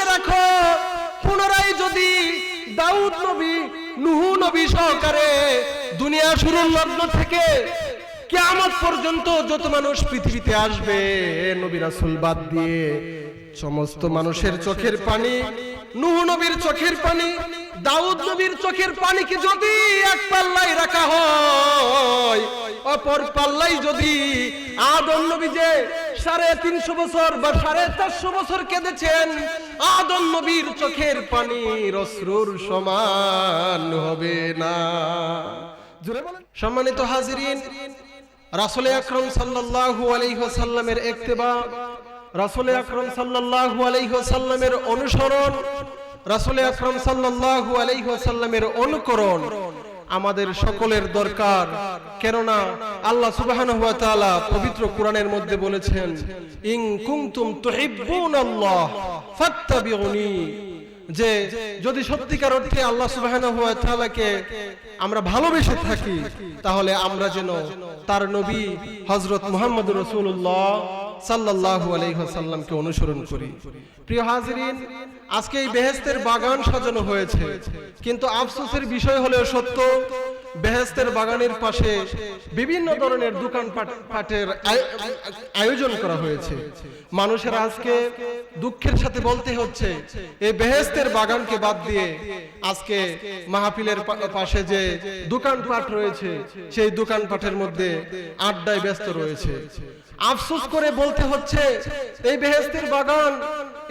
শুনে রাখো, পুনরায় যদি দাউদ নবী, নূহ নবী সহকারে দুনিয়া শুরুর লগ্ন থেকে কিয়ামত পর্যন্ত যত মানুষ পৃথিবীতে আসবে, নবী রাসূল বাদ দিয়ে সমস্ত মানুষের চোখের পানি, নূহ নবীর চোখের পানি, দাউদ নবীর চোখের পানিকে যদি এক পাল্লায় রাখা হয়, অপর পাল্লায় যদি আদম নবী যে 350 বছর বা 450 বছর কেঁদেছেন, আদম নবীর চোখের পানি অশ্রুর সমান হবে না। জোরে বলেন। সম্মানিত হাজিরিন, রাসূল আকরাম সাল্লাল্লাহু আলাইহি ওয়াসাল্লামের ইত্তেবা, রাসূল আকরাম সাল্লাল্লাহু আলাইহি ওয়াসাল্লামের অনুসরণ, রাসূল আকরাম সাল্লাল্লাহু আলাইহি ওয়াসাল্লামের অনুকরণ আমাদের সকলের দরকার। কেননা আল্লাহ সুবহানাহু ওয়া তাআলা পবিত্র কোরআনের মধ্যে বলেছেন, ইন কুনতুম তুহিব্বুনাল্লাহ ফাত্তাবিউনি, যে যদি সত্যিকার অর্থে আল্লাহ সুবহানাহু ওয়া তাআলাকে আমরা ভালোবেসে থাকি, তাহলে আমরা যেন তার নবী হযরত মুহাম্মদুর রাসূলুল্লাহ সাল্লাল্লাহু আলাইহি ওয়াসাল্লামকে অনুসরণ করি। প্রিয় হাজিরিন, আজকে এই বেহেশতের বাগান সাজানো হয়েছে, কিন্তু আফসোসের বিষয় হলেও সত্য, বেহেশতের বাগানের পাশে বিভিন্ন ধরনের দোকানপাটের আয়োজন করা হয়েছে। মানুষের আজকে দুঃখের সাথে বলতে হচ্ছে, এই বেহেশতের বাগানকে বাদ দিয়ে আজকে মাহফিলের পাশে যে দোকানপাট রয়েছে, সেই দোকানপাটের মধ্যে আড্ডায় ব্যস্ত রয়েছে। আফসোস করে বলতে হচ্ছে, এই বেহেশতের বাগান,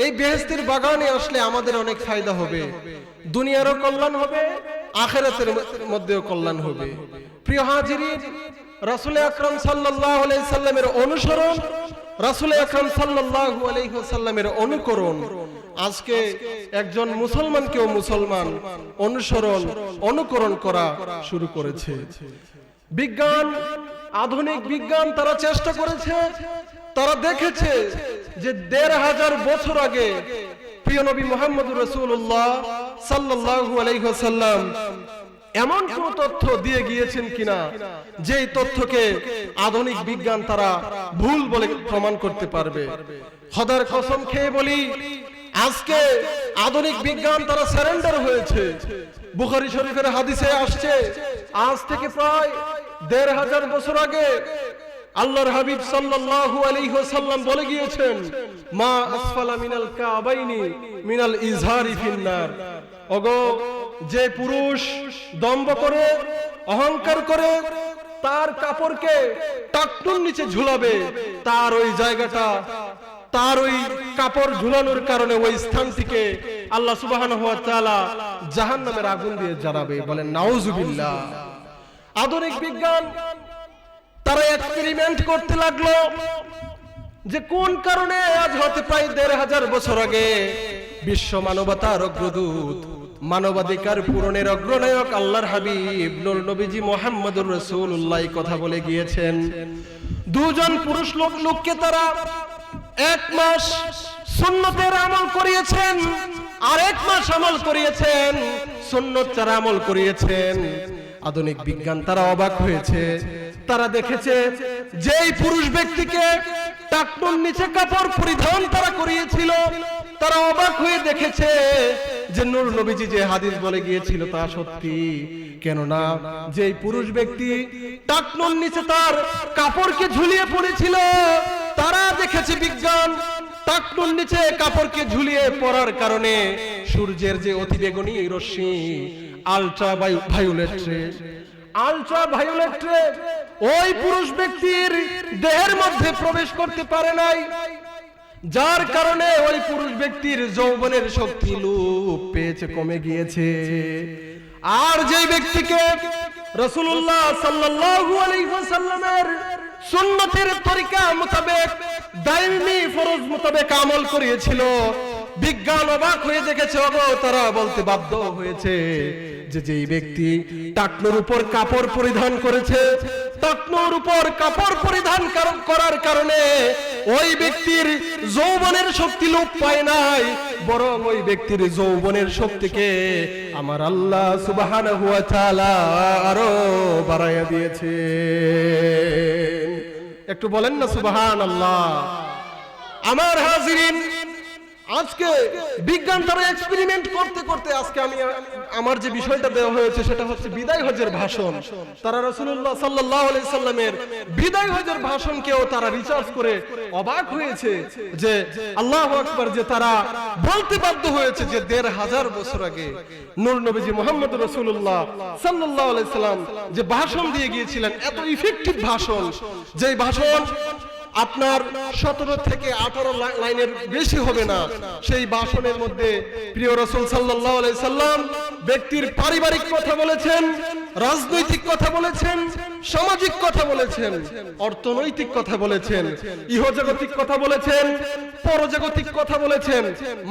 এই বেহেশতের বাগানে আসলে আমাদের অনেক ফায়দা হবে, দুনিয়ারও কল্যাণ হবে, আখিরাতের মধ্যেও কল্যাণ হবে। প্রিয় হাজিরিন, রাসূল আকরাম সাল্লাল্লাহু আলাইহি সাল্লামের অনুসরণ, রাসূল আকরাম সাল্লাল্লাহু আলাইহি ওয়াসাল্লামের অনুকরণ আজকে একজন মুসলমানকেও মুসলমান অনুসরণ, অনুকরণ করা শুরু করেছে। বিজ্ঞান, আধুনিক বিজ্ঞান তারা চেষ্টা করেছে, তারা দেখেছে যে ১৫০০ বছর আগে প্রিয় নবী মুহাম্মদুর রাসূলুল্লাহ সাল্লাল্লাহু আলাইহি ওয়াসাল্লাম এমন কোন তথ্য দিয়ে গিয়েছেন কিনা, যেই তথ্যকে আধুনিক বিজ্ঞান তারা ভুল বলে প্রমাণ করতে পারবে। খোদার কসম খেয়ে বলি, আজকে আধুনিক বিজ্ঞান তারা সারেন্ডার হয়েছে। বুখারী শরীফের হাদিসে আসছে, আজ থেকে প্রায় ১৫০০ বছর আগে আল্লাহর হাবিব সাল্লাল্লাহু আলাইহি ওয়াসাল্লাম বলে গিয়েছেন, মা আসফালা মিনাল কাবাইনি মিনাল ইজহারি ফিন্নার। ওগো, যে পুরুষ দম্ভ করে, অহংকার করে তার কাপড়কে টাকটুর নিচে ঝুলাবে, তার ওই জায়গাটা, তার ওই কাপড় ঝুলানোর কারণে ওই স্থানটিকে আল্লাহ সুবহানাহু ওয়া তাআলা জাহান্নামের আগুন দিয়ে জ্বালাবে। বলেন নাউজুবিল্লাহ। আধুনিক বিজ্ঞান তারা এক্সপেরিমেন্ট করতে লাগলো যে কোন কারণে আজ হতে প্রায় ১৫০০ বছর আগে বিশ্ব মানবতার অগ্রদূত, মানবাধিকার পূরণের অগ্রনায়ক আল্লাহর হাবিব নূর নবীজি মুহাম্মদুর রাসূলুল্লাহ কথা বলে গিয়েছেন। দুজন পুরুষ লোককে তারা ১ মাস সুন্নতের আমল করিয়েছেন, আর ১ মাস আমল করিয়েছেন সুন্নত ছাড়া আমল করিয়েছেন। আধুনিক বিজ্ঞান তারা অবাক হয়েছে, তারা দেখেছে যেই পুরুষ ব্যক্তিকে টাকনুর নিচে কাপড় পরিধান তারা করিয়েছিল, তারা অবাক হয়ে দেখেছে যে নূর নবীজি যে হাদিস বলে গিয়েছিল তা সত্যি। কেননা যেই পুরুষ ব্যক্তি টাকনুর নিচে তার কাপড়কে ঝুলিয়ে পড়েছিল, তারা দেখেছে বিজ্ঞান টাকনুর নিচে কাপড়কে ঝুলিয়ে পড়ার কারণে সূর্যের যে অতিবেগুনি রশ্মি, আলট্রা ভায়োলেট রে, আলট্রা ভায়োলেট রে ওই পুরুষ ব্যক্তির দেহের মধ্যে প্রবেশ করতে পারে নাই, যার কারণে ওই পুরুষ ব্যক্তির যৌবনের শক্তি লোপ পেয়েছে, কমে গিয়েছে। আর যে ব্যক্তিকে রাসূলুল্লাহ সাল্লাল্লাহু আলাইহি ওয়াসাল্লামের সুন্নতের তরিকা মোতাবেক, দাইমি ফরজ মোতাবেক আমল করিয়েছিল, বিজ্ঞান অবাক হয়ে দেখেছে, তারা বলতে বাধ্য হয়েছে যে যেই ব্যক্তি টাকনুর উপর কাপড় পরিধান করেছে, টাকনুর উপর কাপড় পরিধান করার কারণে ওই ব্যক্তির যৌবনের শক্তি লোপ পায় নাই, বরং ওই ব্যক্তির যৌবনের শক্তিকে আমার আল্লাহ সুবহানাহু ওয়া তাআলা আরো বাড়াইয়া দিয়েছে। একটু বলেন না সুবহানাল্লাহ। আমার হাজিরিন, আজকে বিজ্ঞান তারা এক্সপেরিমেন্ট করতে করতে আজকে আমার যে বিষয়টা দেওয়া হয়েছে সেটা হচ্ছে বিদায় হজের ভাষণ। তারা রাসূলুল্লাহ সাল্লাল্লাহু আলাইহি সাল্লামের বিদায় হজের ভাষণকেও তারা রিসার্চ করে অবাক হয়েছে যে আল্লাহু আকবার, যে তারা বলতে বাধ্য হয়েছে যে ১৫০০ বছর আগে নূর নবীজি মুহাম্মদ রাসূলুল্লাহ সাল্লাল্লাহু আলাইহি সাল্লাম যে ভাষণ দিয়ে গিয়েছিলেন, এত ইফেক্টিভ ভাষণ, যে ভাষণ আপনার 17 থেকে 18 লাইনের বেশি হবে না, সেই ভাষণের মধ্যে প্রিয় রাসূল সাল্লাল্লাহু আলাইহি সাল্লাম ব্যক্তির পারিবারিক কথা বলেছেন, রাজনৈতিক কথা বলেছেন, সামাজিক কথা বলেছেন, অর্থনৈতিক কথা বলেছেন, ইহজাগতিক কথা বলেছেন, পরজাগতিক কথা বলেছেন।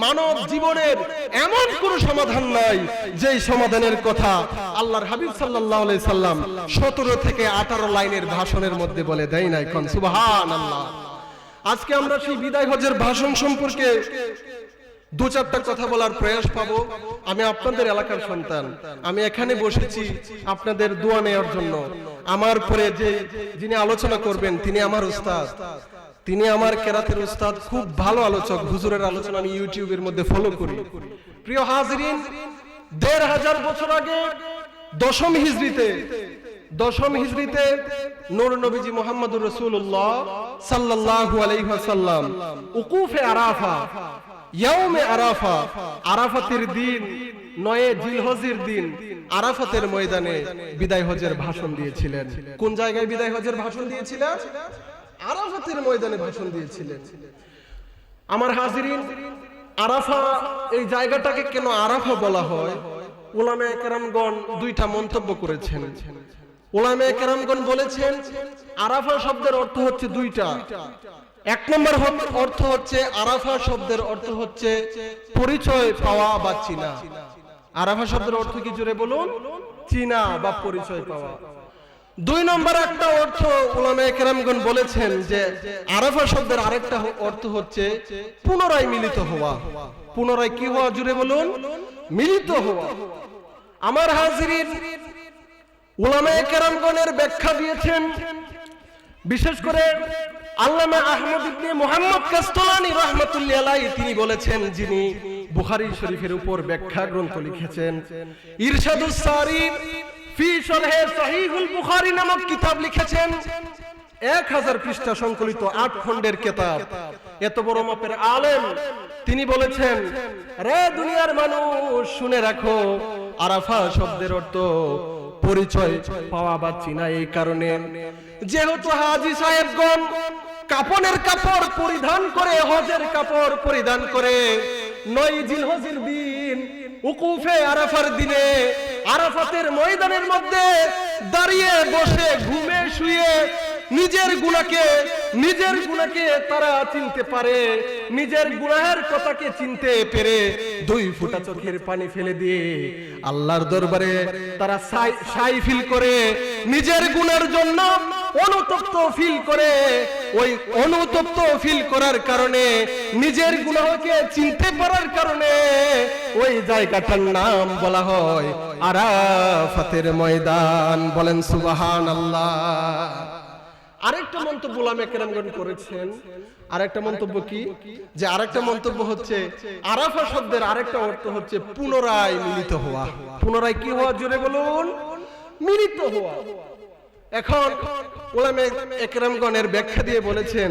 মানব জীবনের এমন কোন সমাধান নাই যেই সমাধানের কথা আল্লাহর হাবিব সাল্লাল্লাহু আলাইহি সাল্লাম 17 থেকে 18 লাইনের ভাষণের মধ্যে বলে দেয় নাই। কোন সুবহানাল্লাহ। আজকে আমরা সেই বিদায় হজের ভাষণ সম্পর্কে দু চারটা কথা বলার প্রয়াস পাবো। আমি আপনাদের এলাকার সন্তান, আমি এখানে বসেছি আপনাদের দোয়া নেওয়ার জন্য। আমার পরে যিনি আলোচনা করবেন তিনি আমার উস্তাদ, তিনি আমার কেরাতের উস্তাদ, খুব ভালো আলোচক। হুজুরের আলোচনা আমি ইউটিউবের মধ্যে ফলো করি। প্রিয় হাজিরিন, ১৫০০ বছর আগে দশম হিজরিতে নূর নবীজি মুহাম্মদুর রাসূলুল্লাহ সাল্লাল্লাহু আলাইহি ওয়াসাল্লাম উকুফে আরাফা, ইয়াউমে আরাফা, আরাফাতের দিন, ৯ জিলহজের দিন আরাফাতের ময়দানে বিদায় হজের ভাষণ দিয়েছিলেন। কোন জায়গায় বিদায় হজের ভাষণ দিয়েছিলেন? আরাফাতের ময়দানে ভাষণ দিয়েছিলেন। আমার হাজিরিন, আরাফা এই জায়গাটাকে কেন আরাফা বলা হয়, উলামায়ে কেরামগণ দুইটা মন্তব্য করেছেন। উলামায়ে কেরামগণ বলেছেন আরাফা শব্দের অর্থ হচ্ছে দুইটা। এক নম্বর অর্থ হচ্ছে আরাফা শব্দের অর্থ হচ্ছে পরিচয় পাওয়া বা চিনা। আরাফা শব্দের অর্থ কি জোরে বলুন? চিনা বা পরিচয় পাওয়া। দুই নম্বর একটা অর্থ উলামায়ে কেরামগণ বলেছেন যে আরাফা শব্দের আরেকটা অর্থ হচ্ছে পুনরায় মিলিত হওয়া। পুনরায় কি হওয়া? জুড়ে বলুন। মিলিত হওয়া। আমার হাজিরিন, উলামায়ে কেরামগণের ব্যাখ্যা দিয়েছেন, বিশেষ করে আল্লামা আহমদ ইবনে মুহাম্মদ কাসতালানী রাহমাতুল্লাহি আলাইহি, তিনি বলেছেন, যিনি বুখারী শরীফের উপর ব্যাখ্যা গ্রন্থ লিখেছেন, ইরশাদুস সারি ফি শরহে সহিহুল বুখারী নামক কিতাব লিখেছেন, 1000 পৃষ্ঠা সংকলিত 8 খণ্ডের কিতাব। এত বড় মাপের আলেম, তিনি বলেছেন, রে দুনিয়ার মানুষ শুনে রাখো, আরাফা শব্দের অর্থ পরিচয় পাওয়া বা চিনা। এই কারণে যেহেতু হাজী সাহেবগণ কাপনের কাপড় পরিধান করে, হজের কাপড় পরিধান করে 9 জিলহজের দিন উকুফে আরাফার দিনে আরাফাতের ময়দানের মধ্যে দাঁড়িয়ে বসে ঘুমে শুয়ে নিজের গুনাহকে তারা চিনতে পারে, নিজের গুনাহের কথাকে চিনতে পেরে 2 ফোঁটা চোখের পানি ফেলে দিয়ে আল্লাহর দরবারে তারা সাই ফিল করে, নিজের গুনার জন্য অনুতপ্ত ফিল করে। ওই অনুতপ্ত ফিল করার কারণে, নিজের গুনাহকে চিনতে পারার কারণে ওই জায়গাটার নাম বলা হয় আরাফাতের ময়দান। বলেন সুবহানাল্লাহ। আরেকটা মন্তব্য উলামায়ে কেরামগণ করেছেন। আরেকটা মন্তব্য কি? যে আরেকটা মন্তব্য হচ্ছে আরাফা শব্দের আরেকটা অর্থ হচ্ছে পুনরায় মিলিত হওয়া। পুনরায় কি হওয়া? জোরে বলুন। মিলিত হওয়া। এখন উলামায়ে কেরামগণের ব্যাখ্যা দিয়ে বলেছেন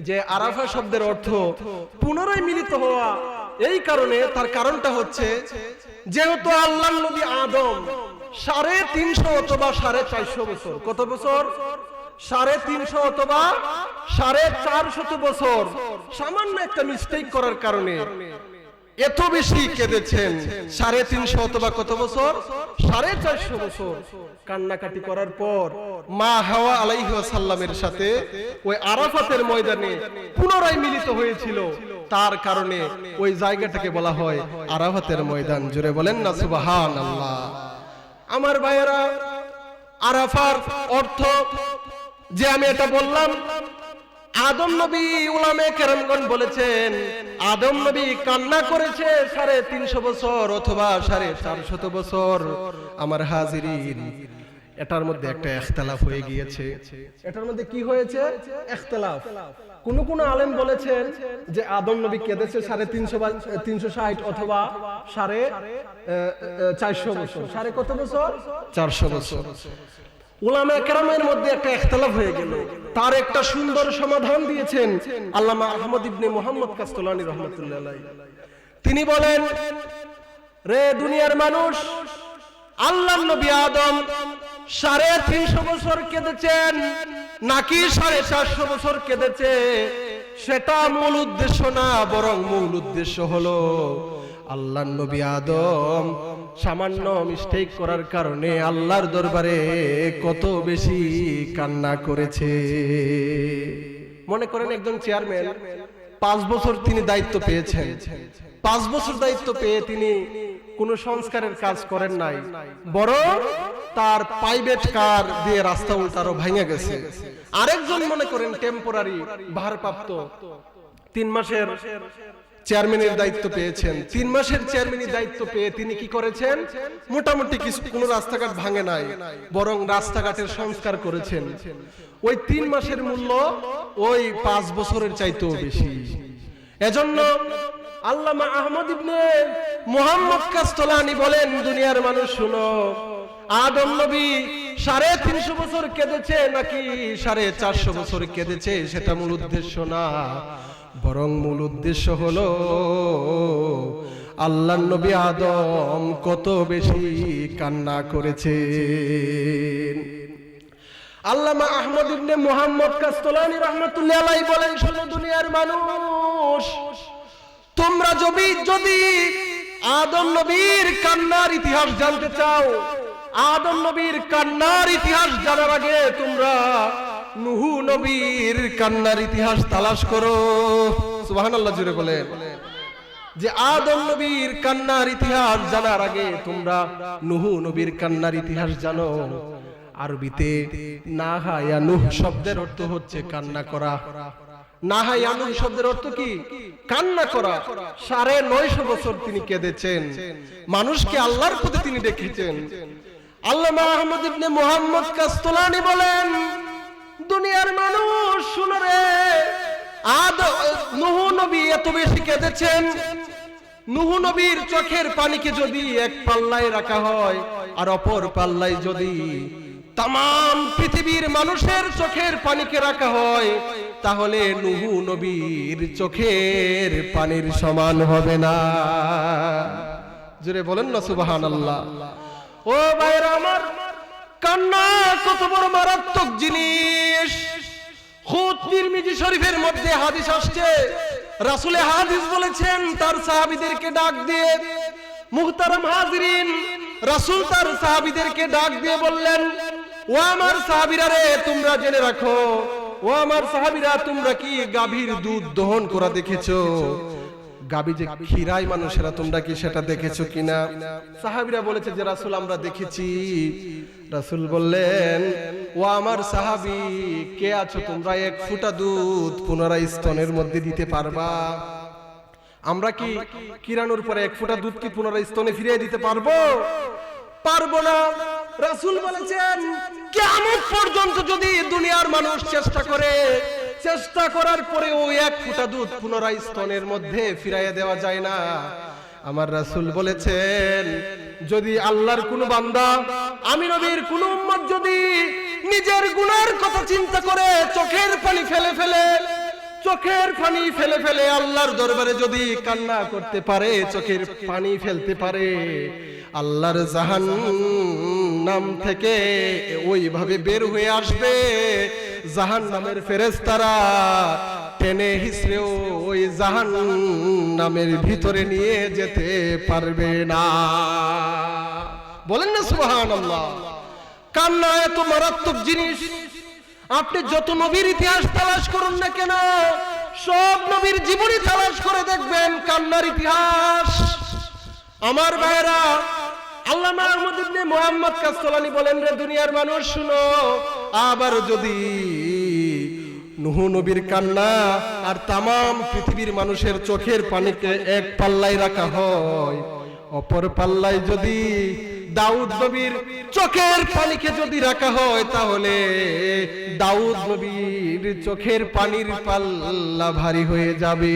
যে আরাফা শব্দের অর্থ পুনরায় মিলিত হওয়া। এই কারণে, তার কারণটা হচ্ছে যেহেতু আল্লাহর নবী আদম 350 অথবা 450 বছর, কত বছর? 350 অথবা 450 বছর সামান্য একটা মিস্টেক করার কারণে এত বেশি কেঁদেছেন। 350 অথবা কত বছর? 450 বছর কান্নাকাটি করার পর মা হাওয়া আলাইহিস সালামের সাথে ওই আরাফাতের ময়দানে পুনরায় মিলিত হয়েছিল। তার কারণে ওই জায়গাটাকে বলা হয় আরাফাতের ময়দান। জোরে বলেন না সুবহানাল্লাহ। আমার ভাইয়েরা, আরাফার অর্থ যে আমি এটা বললাম, আদম নবী, উলামায়ে কেরামগণ বলেছেন আদম নবী কান্না করেছে 350 বছর অথবা 450 বছর। আমার হাজিরিন, এটার মধ্যে একটা ইখতিলাফ হয়ে গিয়েছে। এটার মধ্যে কি হয়েছে? ইখতিলাফ। কোন আলেম বলেছেন যে আদম নবী কেঁদেছে 360 অথবা 450 বছর। সাড়ে কত বছর? 400 বছর। উলামায়ে কেরামের মধ্যে একটা ইখতিলাফ হয়ে গেল। তার একটা সুন্দর সমাধান দিয়েছেন আল্লামা আহমদ ইবনে মুহাম্মদ কাসতলানী রাহমাতুল্লাহ আলাইহি। তিনি বলেন, রে দুনিয়ার মানুষ, আল্লাহর নবী আদম 350 বছর কেঁদেছেন নাকি 450 বছর কেঁদেছে সেটা মূল উদ্দেশ্য না, বরং মূল উদ্দেশ্য হলো আল্লাহর নবী আদম সামান্য মিস্টেক করার কারণে আল্লাহর দরবারে কত বেশি কান্না করেছে। মনে করেন একজন চেয়ারম্যান 5 বছর তিনি দায়িত্ব পেয়েছেন। 5 বছর দায়িত্ব পেয়ে তিনি কোনো সংস্কারের কাজ করেন নাই, বরং তার প্রাইভেট কার দিয়ে রাস্তা উল্টারও ভেঙে গেছে। আরেকজন মনে করেন টেম্পোরারি ভারপ্রাপ্ত 3 মাসের চেয়ারম্যানের দায়িত্ব পেয়েছেন। 3 মাসের চেয়ারম্যানের দায়িত্ব পেয়ে তিনি কি করেছেন? মোটামুটি কোনো রাস্তাঘাট ভাঙে নাই, বরং রাস্তাঘাটের সংস্কার করেছেন। ওই 3 মাসের মূল্য ওই 5 বছরের চাইতেও বেশি। এজন্য আল্লামা আহমদ ইবনে মুহাম্মদ কাসতলানী বলেন, দুনিয়ার মানুষ শুনো, আদম নবী 350 বছর কেঁদেছে নাকি 450 বছর কেঁদেছে সেটা মূল উদ্দেশ্য না, বরং মূল উদ্দেশ্য হলো আল্লাহর নবী আদম কত বেশি কান্না করেছে। আল্লামা আহমদ ইবনে মুহাম্মদ কাসতলানী রাহমাতুল্লাহ আলাইহি বলেন, শোনো দুনিয়ার মানুষ, তোমরা যদি আদম নবীর কান্নার ইতিহাস জানতে চাও, আদম নবীর কান্নার ইতিহাস জানার আগে তোমরা নূহ নবীর কান্নার ইতিহাস তালাশ করো। সুবহানাল্লাহ জুড়ে বলেন যে আদম নবীর কান্নার ইতিহাস জানার আগে তোমরা নূহ নবীর কান্নার ইতিহাস জানো। আরবিতে নাহায়ানুহ শব্দের অর্থ হচ্ছে কান্না করা। নাহায়ানুহ শব্দের অর্থ কি? কান্না করা। 950 বছর তিনি কেঁদেছেন, মানুষকে আল্লাহর প্রতি তিনি ডেকেছেন। আল্লামা আহমদ ইবনে মুহাম্মদ কাসতলানী বলেন, দুনিয়ার মানুষ শুনো রে, নূহ নবী এত বেশি কেঁদেছেন, নূহ নবীর চোখের পানিকে যদি এক পাল্লায় রাখা হয় আর অপর পাল্লায় যদি তাম পৃথিবীর মানুষের চোখের পানিকে রাখা হয়, তাহলে নূহ নবীর চোখের পানির সমান হবে না। জোরে বলেন না সুবহানাল্লাহ। ও ভাইরা আমার, কান্না কত বড় মারাত্মক জিনিস। খুদ তিরমিজি শরীফের মধ্যে হাদিস আসছে, রাসূলে হাদিস বলেছেন তার সাহাবীদেরকে ডাক দিয়ে, মুহতারাম হাজিরিন, রাসূল তার সাহাবীদেরকে ডাক দিয়ে বললেন, ও আমার সাহাবীরা রে, তোমরা জেনে রাখো, ও আমার সাহাবীরা, তোমরা কি গাভীর দুধ দহন করা দেখেছো? গাভী যে খিরায় মানুষেরা, তোমরা কি সেটা দেখেছো কিনা? সাহাবীরা বলেছে যে রাসূল আমরা দেখেছি। রাসূল বললেন, ও আমার সাহাবী, কে আছো তোমরা 1 ফোঁটা দুধ পুনরায় স্তনের মধ্যে দিতে পারবা? আমরা কি কিরানোর পরে 1 ফোঁটা দুধ কি পুনরায় স্তনে ফিরিয়ে দিতে পারবো? পারবো না। রাসূল বলেছেন, কিয়ামত পর্যন্ত যদি দুনিয়ার মানুষ চেষ্টা করে, চেষ্টা করার পরে ওই 1 ফোঁটা দুধ পুনরায় স্তনের মধ্যে ফিরাইয়া দেওয়া যায় না। আমার রাসূল বলেছেন, যদি আল্লাহর কোন বান্দা, আমি নবীর কোন উম্মত যদি নিজের গুনার কথা চিন্তা করে চোখের পানি ফেলে ফেলে আল্লাহর দরবারে যদি কান্না করতে পারে, চোখের পানি ফেলতে পারে, আল্লাহর জাহান্নাম থেকে ওইভাবে বের হয়ে আসবে, জাহান্নামের ফেরেশতারা টেনে হিসড়েও ওই জাহান্নামের ভিতরে নিয়ে যেতে পারবে না। বলেন না সুবহানাল্লাহ। কান্না এত মারাত্মক জিনিস। আপনি যত নবীর ইতিহাস তালাশ করুন না কেন, সব নবীর জীবনী তালাশ করে দেখবেন কান্নার ইতিহাস। আমার ভাইরা, আল্লামা আহমদ ইবনে মুহাম্মদ কাসতলানী বলেন, রে দুনিয়ার মানুষ শুনো, আবার যদি নূহ নবীর কান্না আর তামাম পৃথিবীর মানুষের চোখের পানিকে এক পাল্লায় রাখা হয়, অপর পাল্লায় যদি দাউদ নবীর চোখের পানিকে যদি রাখা হয় তাহলে দাউদ নবীর চোখের পানির পাল্লা ভারী হয়ে যাবে।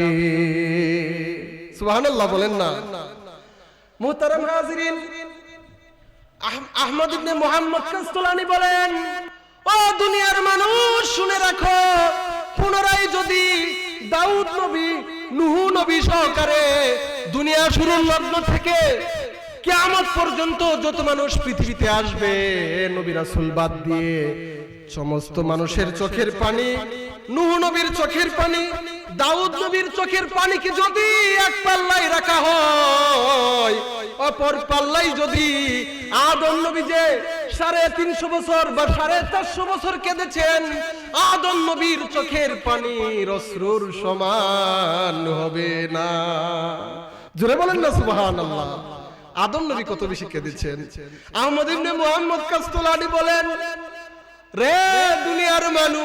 সুবহানাল্লাহ বলেন না। মুহতারাম হাজিরিন, আহমদ ইবনে মুহাম্মদ কাসতালানী বলেন, ও দুনিয়ার মানুষ শুনে রাখো, পুনরায় যদি দাউদ নবী, নূহ নবী সহকারে দুনিয়া শুরুর লগ্ন থেকে কিয়ামত পর্যন্ত যত মানুষ পৃথিবীতে আসবে, নবী রাসূল বাদ দিয়ে সমস্ত মানুষের চোখের পানি, নূহ নবীর চোখের পানি, দাউদ নবীর চোখের পানিকে যদি এক পাল্লায় রাখা হয়, অপর পাল্লাই যদি আদম নবী যে 350 বছর বা 450 বছর কেঁদেছেন, আদম নবীর চোখের পানি অশ্রুর সমান হবে না। জোরে বলেন না সুবহানাল্লাহ। আদম নবী কত বেশি কেঁদেছেন। আহমদ ইবনে মুহাম্মদ কাসতালানী বলেন, রে দুনিয়ার মানুষ,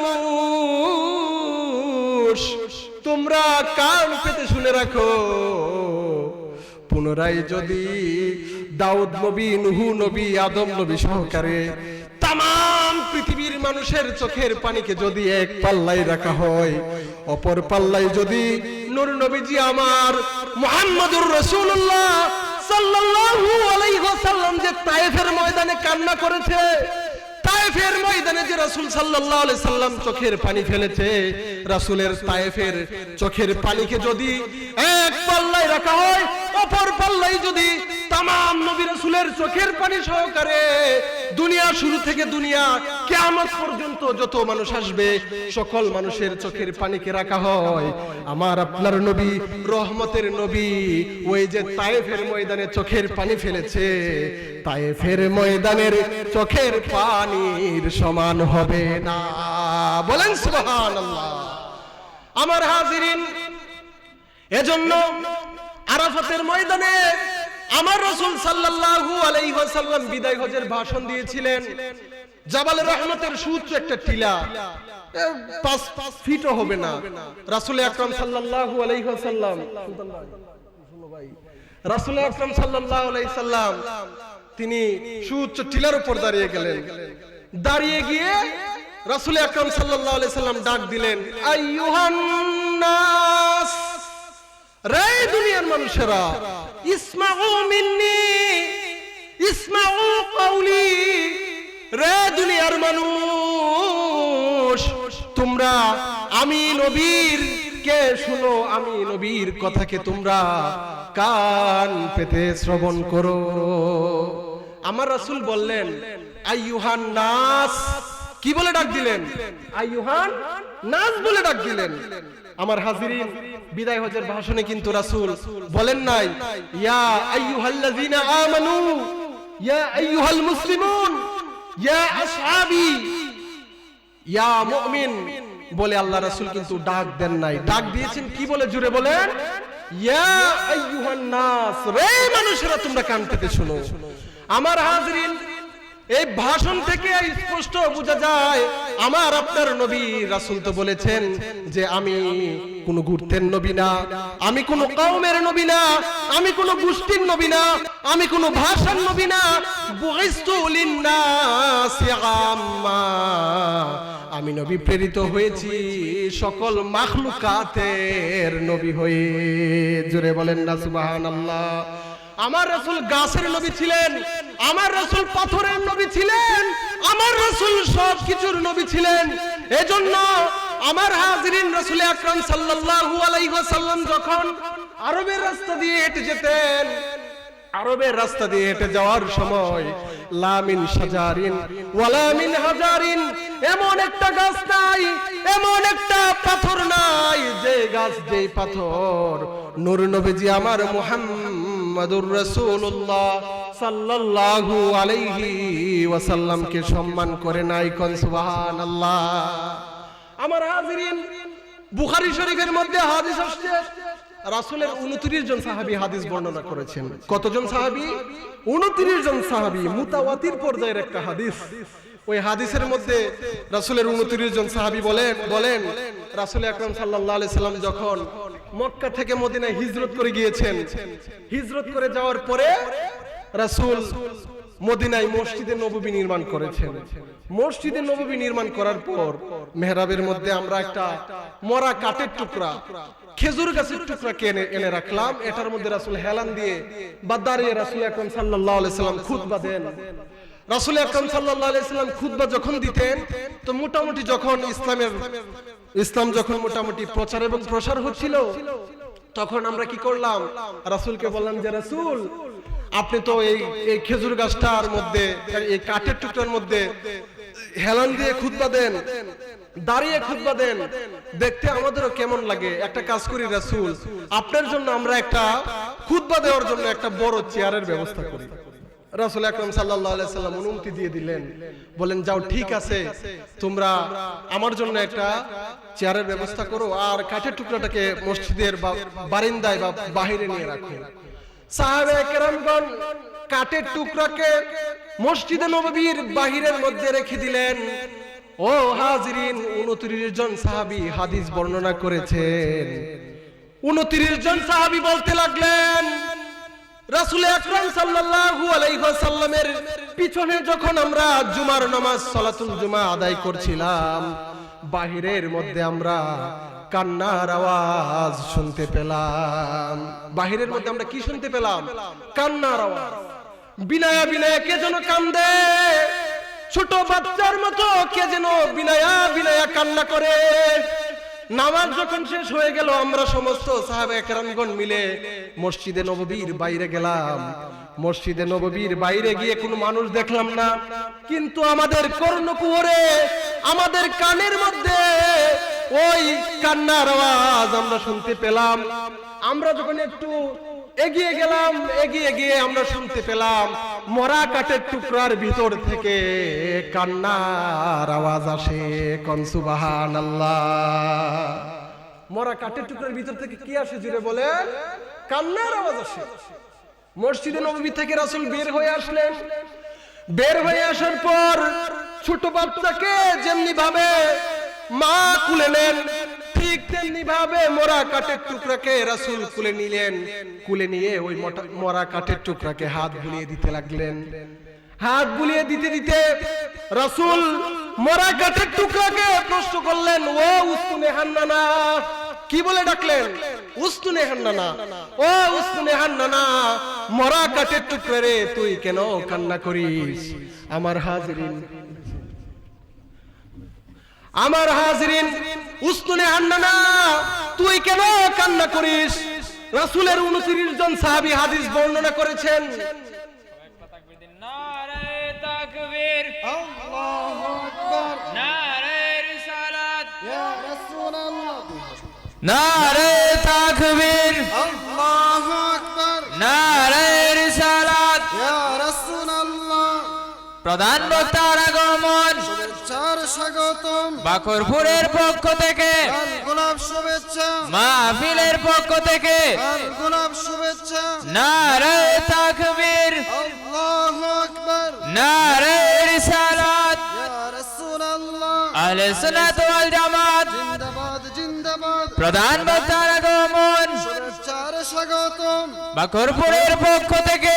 তোমরা কান পেতে শুনে রাখো, পুনরায় যদি দাউদ নবী, নূহ নবী, আদম নবী সহকারে তামাম পৃথিবীর মানুষের চোখের পানিকে যদি এক পাল্লায় রাখা হয়, অপর পাল্লায় যদি নূর নবীজি আমার মুহাম্মদুর রাসূলুল্লাহ সাল্লাল্লাহু আলাইহি ওয়াসাল্লাম যে তায়েফের ময়দানে কান্না করেছে, তায়েফের ময়দানে যে রাসূল সাল্লাল্লাহু আলাইহি সাল্লাম চোখের পানি ফেলেছে, রাসূলের তায়েফের চোখের পানিকে যদি এক পাল্লায় রাখা হয়, অপর পাল্লায় যদি তামাম নবী রাসূলের চোখের পানি সহকারে দুনিয়া শুরু থেকে দুনিয়া কিয়ামত পর্যন্ত যত মানুষ আসবে, সকল মানুষের চোখের পানিকে রাখা হয়, আমার আপনার নবী, রহমতের নবী, ওই যে তায়েফের ময়দানে চোখের পানি ফেলেছে, তায়েফের ময়দানের চোখের পানির সমান হবে না। বলেন সুবহানাল্লাহ। আমার হাজিরিন, এজন্য আরাফাতের ময়দানে আমার রাসূল সাল্লাল্লাহু আলাইহি ওয়াসাল্লাম বিদায় হজের ভাষণ দিয়েছিলেন। জাবাল রহমতের সুউচ্চ একটা টিলা, 5 ফিটও হবে না। রাসূল আকরাম সাল্লাল্লাহু আলাইহি ওয়াসাল্লাম, রাসূল আকরাম সাল্লাল্লাহু আলাইহি সাল্লাম তিনি সুউচ্চ টিলার উপর দাঁড়িয়ে গেলেন। দাঁড়িয়ে গিয়ে রাসূল আকরাম সাল্লাল্লাহু আলাইহি সাল্লাম ডাক দিলেন, আইয়ুহান নাস, রে দুনিয়ার মানুষেরা, ইসমাউ মিন্নি, ইসমাউ কওলি, রে দুনিয়ার মানুষ, তোমরা আমি নবীর কে শুনো, আমি নবীর কথাকে তোমরা কান পেতে শ্রবণ করো। আমার রাসূল বললেন আইয়ুহান নাস, কি বলে ডাক দিলেন? আইয়ুহান নাস বলে ডাক দিলেন। আমার হাজিরিন, বিদায় হজের ভাষণে কিন্তু রাসূল বলেন নাই ইয়া আইয়ুহাল্লাযিনা আমানু, ইয়া আইয়ুহাল মুসলিমুন, ইয়া আসহাবি, ইয়া মুমিন বলে আল্লাহ রাসূল কিন্তু ডাক দেন নাই। ডাক দিয়েছেন কি বলে? জুড়ে বলেন, ইয়া আইয়ুহান নাস, রে মানুষেরা তোমরা কান পেতে শোনো। আমার হাজিরিন, এই ভাষণ থেকে স্পষ্ট বোঝা যায় আমার আপনার নবী রাসূল তো বলেছেন যে আমি কোন গোত্রের নবী না, আমি কোন কওমের নবী না, আমি কোন গোষ্ঠীর নবী না, আমি কোন ভাষার নবী না, বুইস্তু লিন্নাসি আম্মা, আমি নবী প্রেরিত হয়েছি সকল মাখলুকাতের নবী হয়ে। জোরে বলেন না সুবহানাল্লাহ। আমার রাসূল গাছের নবী ছিলেন, আমার রাসূল পাথরের নবী ছিলেন, আমার রাসূল সব কিছুর নবী ছিলেন। এজন্য আমার হাজিরিন, রাসূল আকরাম সাল্লাল্লাহু আলাইহি ওয়াসাল্লাম যখন আরবের রাস্তা দিয়ে হেঁটে যেতেন, আরবের রাস্তা দিয়ে হেঁটে যাওয়ার সময় লা মিন শাজারিন ওয়ালা মিন হাজারিন, এমন একটা গাছ নাই, এমন একটা পাথর নাই যে গাছ, যে পাথর নূর নবীজি আমার মুহাম্মদুর রাসূলুল্লাহ সাল্লাল্লাহু আলাইহি ওয়াসাল্লামকে সম্মান করে নাই। কোন সুবহানাল্লাহ। আমার হাজিরিন, বুখারী শরীফের মধ্যে হাদিস আসছে, রাসূলের 29 জন সাহাবী হাদিস বর্ণনা করেছেন। কতজন সাহাবী? 29 জন সাহাবী, মুতাওয়াতির পর্যায়ের একটা হাদিস। ওই হাদিসের মধ্যে রাসূলের 29 জন সাহাবী বলেন রাসূল আকরাম সাল্লাল্লাহু আলাইহি সাল্লাম যখন মক্কা থেকে মদিনায় হিজরত করে গিয়েছেন, হিজরত করে যাওয়ার পরে রাসূল মদিনায় মসজিদে নববী নির্মাণ করেছেন। মসজিদে নববী নির্মাণ করার পর মেহরাবের মধ্যে আমরা একটা মরা কাঠের টুকরা, খেজুর গাছের টুকরাকে এনে রাখলাম। এটার মধ্যে রাসূল হেলান দিয়ে বা দাঁড়িয়ে রাসূল আকরাম সাল্লাল্লাহু আলাইহি সাল্লাম খুতবা দেন। রাসূল আকরাম সাল্লাল্লাহু আলাইহি সাল্লাম খুতবা যখন দিতেন, তো মোটামুটি যখন ইসলাম যখন মোটামুটি প্রচার এবং প্রসার হচ্ছিল, তখন আমরা কি করলাম, রাসূলকে বললাম যে রাসূল, আপনি তো এই খেজুর গাছটার মধ্যে, এই কাঠের টুকরার মধ্যে হেলান দিয়ে খুতবা দেন, দাঁড়িয়ে খুতবা দেন, দেখতে আমাদেরও কেমন লাগে। একটা কাজ করি রাসূল, আপনার জন্য আমরা একটা খুতবা দেওয়ার জন্য একটা বড় চেয়ারের ব্যবস্থা করি। রাসূল আকরাম সাল্লাল্লাহু আলাইহি সাল্লাম অনুমতি দিয়ে দিলেন, বলেন যাও ঠিক আছে, তোমরা আমার জন্য একটা চেয়ারের ব্যবস্থা করো, আর কাঠের টুকরাটাকে মসজিদের বারান্দায় বা বাহিরে নিয়ে রাখো। সাহাবায়ে কেরামগণ কাঠের টুকরাকে মসজিদে নববীর বাহিরের মধ্যে রেখে দিলেন। ও হাজিরিন, 29 জন সাহাবী হাদিস বর্ণনা করেছেন। 29 জন সাহাবী বলতে লাগলেন, রাসূল আকরাম সাল্লাল্লাহু আলাইহি ওয়াসাল্লামের পিছনে যখন আমরা জুমার নামাজ সালাতুল জুমা আদায় করছিলাম, বাহিরের মধ্যে আমরা কান্নার আওয়াজ শুনতে পেলাম। বাহিরের মধ্যে আমরা কি শুনতে পেলাম? কান্নার আওয়াজ। বিনায়া বিনায়া কে যেন কান্দে, ছোট বাচ্চার মতো কে যেন বিনায়া বিনায়া কান্না করে। নামাজ যখন শেষ হয়ে গেল, আমরা সমস্ত সাহাবায়ে কেরামগণ মিলে মসজিদে নববীর বাইরে গেলাম। মসজিদে নববীর বাইরে গিয়ে কোনো মানুষ দেখলাম না, কিন্তু আমাদের কর্ণকুহরে, আমাদের কানের মধ্যে ওই কান্নার আওয়াজ আমরা শুনতে পেলাম। আমরা যখন একটু এগিয়ে গেলাম, এগিয়ে গিয়ে আমরা শুনতে পেলাম মরা কাঠের টুকরার ভিতর থেকে কান্নার আওয়াজ আসে। কোন সুবহানাল্লাহ। মরা কাঠের টুকরার ভিতর থেকে কি আসে জুড়ে বলেন? কান্নার আওয়াজ আসে। মসজিদে নববী থেকে রাসূল বের হয়ে আসলেন। বের হয়ে আসার পর ছোট বাচ্চাকে যেমনি ভাবে মা কুলে নেন, ঠিক তেমনি ভাবে মরা কাঠের টুকরাকে রাসূল কুলে নিলেন। কুলে নিয়ে ওই মরা কাঠের টুকরাকে হাত বুলিয়ে দিতে লাগলেন। হাত বুলিয়ে দিতে দিতে রাসূল মরা কাঠের টুকরাকে প্রশ্ন করলেন, ও উস্তুনে হান্নানা। কি বলে ডাকলেন? উস্তুনে হান্নানা। ও উস্তুনে হান্নানা, মরা কাঠের টুকরা রে, তুই কেন কান্না করিস? আমার হাজিরিন, উস্তুনে হান্নানা, তুই কেন কান্না করিস? রাসূলের 29 জন সাহাবী হাদিস বর্ণনা করেছেন। নারে তাকবীর, আল্লাহু আকবার, নারে রিসালাত, ইয়া রাসূলুল্লাহ, নারে তাকবীর, আল্লাহু আকবার, নারে রিসালাত, ইয়া রাসূলুল্লাহ। প্রধান বক্তার আগমন, শুভেচ্ছার স্বাগতম। বাকরপুরের পক্ষ থেকে গোলাপ শুভেচ্ছা, মাহফিলের পক্ষ থেকে গোলাপ শুভেচ্ছা। নারে তাকবীর, আল্লাহু আকবার, নারে রিসালাত, ইয়া রাসূলুল্লাহ। আহলে সুন্নাত ওয়াল জামাত জিন্দাবাদ জিন্দাবাদ। প্রধান বক্তার আগমন, শুভেচ্ছার স্বাগতম। বাকরপুরের পক্ষ থেকে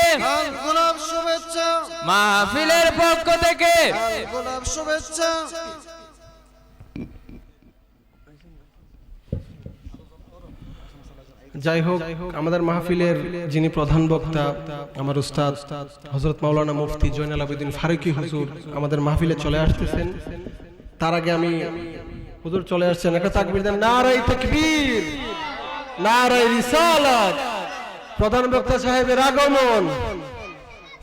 গোলাপ শুভেচ্ছা, মাহফিলের পক্ষ থেকে গোলাপ শুভেচ্ছা। যাই হোক, আমাদের মাহফিলের যিনি প্রধান বক্তা, আমার উস্তাদ হযরত মাওলানা মুফতি জয়নাল আবেদিন ফারুকী হুজুর আমাদের মাহফিলে চলে আসতেছেন। তার আগে আমি, হুজুর চলে আসছেন, একটা তাকবীর দেন। নারে তাকবীর, নারে রিসালাত। প্রধান বক্তা সাহেবের আগমন,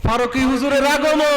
ফারুকী হুজুরের আগমন।